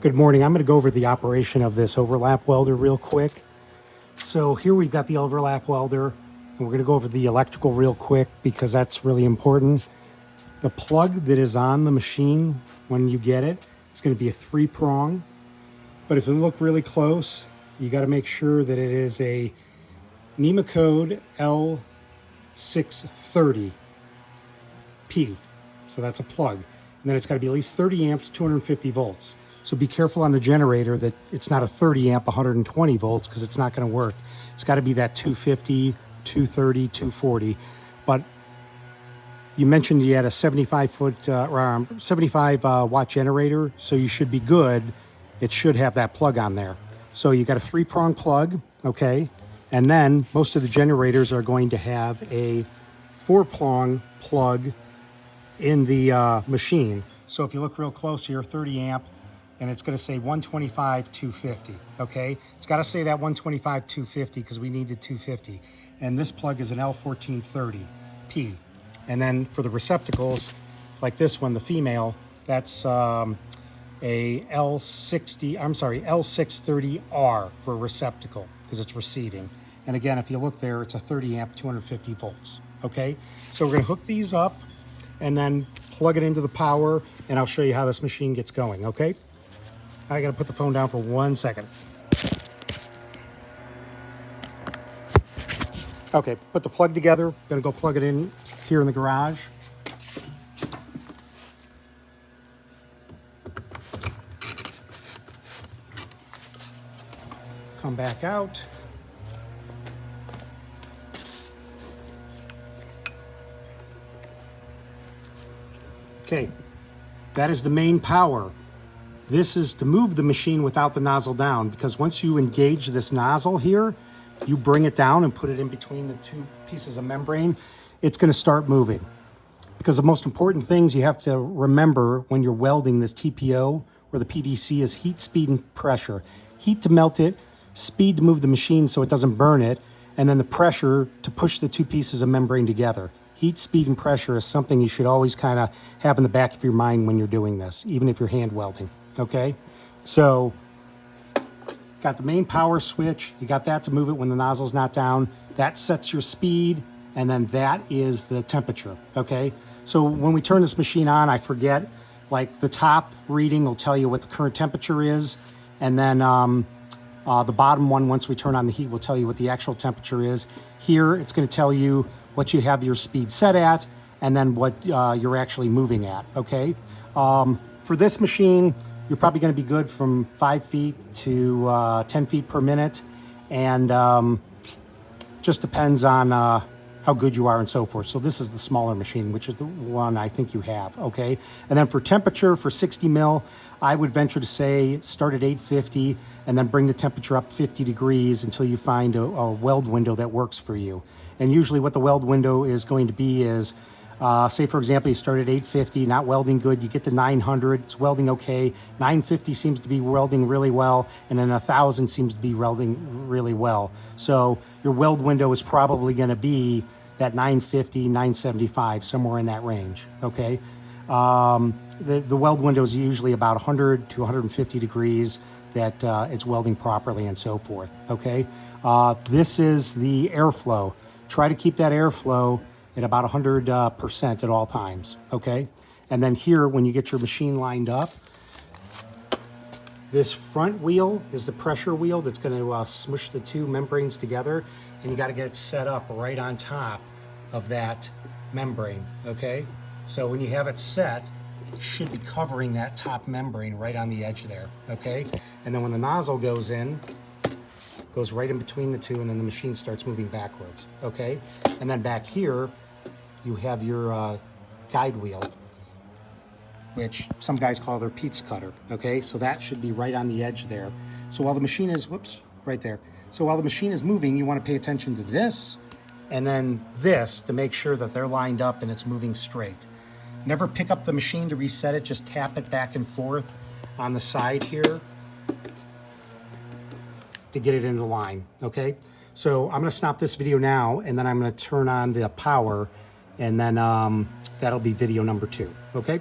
Good morning. I'm going to go over the operation of this overlap welder real quick. So here we've got the overlap welder, and we're going to go over the electrical real quick because that's really important. The plug that is on the machine when you get it is going to be a 3-prong. But if you look really close, you got to make sure that it is a NEMA code L630P. So that's a plug. And then it's got to be at least 30 amps, 250 volts. So be careful on the generator that it's not a 30 amp, 120 volts, because it's not going to work. It's got to be that 250, 230, 240. But you mentioned you had a 75 watt generator, so you should be good. It should have that plug on there. So you got a 3-prong plug, okay? And then most of the generators are going to have a 4-prong plug in the machine. So if you look real close here, 30 amp, and it's going to say 125, 250, okay? It's got to say that 125, 250 because we need the 250. And this plug is an L1430P. And then for the receptacles, like this one, the female, that's a L630R for receptacle because it's receiving. And again, if you look there, it's a 30 amp, 250 volts, okay? So we're going to hook these up and then plug it into the power, and I'll show you how this machine gets going, okay? I gotta put the phone down for 1 second. Okay, put the plug together. Gonna go plug it in here in the garage. Come back out. Okay, that is the main power. This is to move the machine without the nozzle down, because once you engage this nozzle here, you bring it down and put it in between the two pieces of membrane, it's going to start moving. Because the most important things you have to remember when you're welding this TPO or the PVC is heat, speed, and pressure. Heat to melt it, speed to move the machine so it doesn't burn it, and then the pressure to push the two pieces of membrane together. Heat, speed, and pressure is something you should always kind of have in the back of your mind when you're doing this, even if you're hand welding. Okay, so got the main power switch. You got that to move it when the nozzle's not down. That sets your speed, and then that is the temperature. Okay, so when we turn this machine on, I forget, like the top reading will tell you what the current temperature is, and then the bottom one, once we turn on the heat, will tell you what the actual temperature is. Here, it's going to tell you what you have your speed set at, and then what you're actually moving at. Okay, for this machine, you're probably going to be good from 5 feet to 10 feet per minute, and just depends on how good you are and so forth. So this is the smaller machine, which is the one I think you have, okay? And then for temperature, for 60 mil, I would venture to say start at 850 and then bring the temperature up 50 degrees until you find a weld window that works for you. And usually what the weld window is going to be is, say for example, you start at 850, not welding good, you get to 900, it's welding okay, 950 seems to be welding really well, and then 1000 seems to be welding really well. So your weld window is probably gonna be that 950, 975, somewhere in that range, okay? The weld window is usually about 100 to 150 degrees that it's welding properly and so forth, okay? This is the airflow. Try to keep that airflow at about 100% at all times, okay? And then here, when you get your machine lined up, this front wheel is the pressure wheel that's gonna smush the two membranes together, and you gotta get it set up right on top of that membrane, okay? So when you have it set, you should be covering that top membrane right on the edge there, okay? And then when the nozzle goes in, goes right in between the two, and then the machine starts moving backwards, okay? And then back here, you have your guide wheel, which some guys call their pizza cutter, okay? So that should be right on the edge there. So while the machine is, whoops, right there. So while the machine is moving, you wanna pay attention to this and then this to make sure that they're lined up and it's moving straight. Never pick up the machine to reset it, just tap it back and forth on the side here to get it into line, okay? So I'm gonna stop this video now, and then I'm gonna turn on the power, and then that'll be video number 2, okay?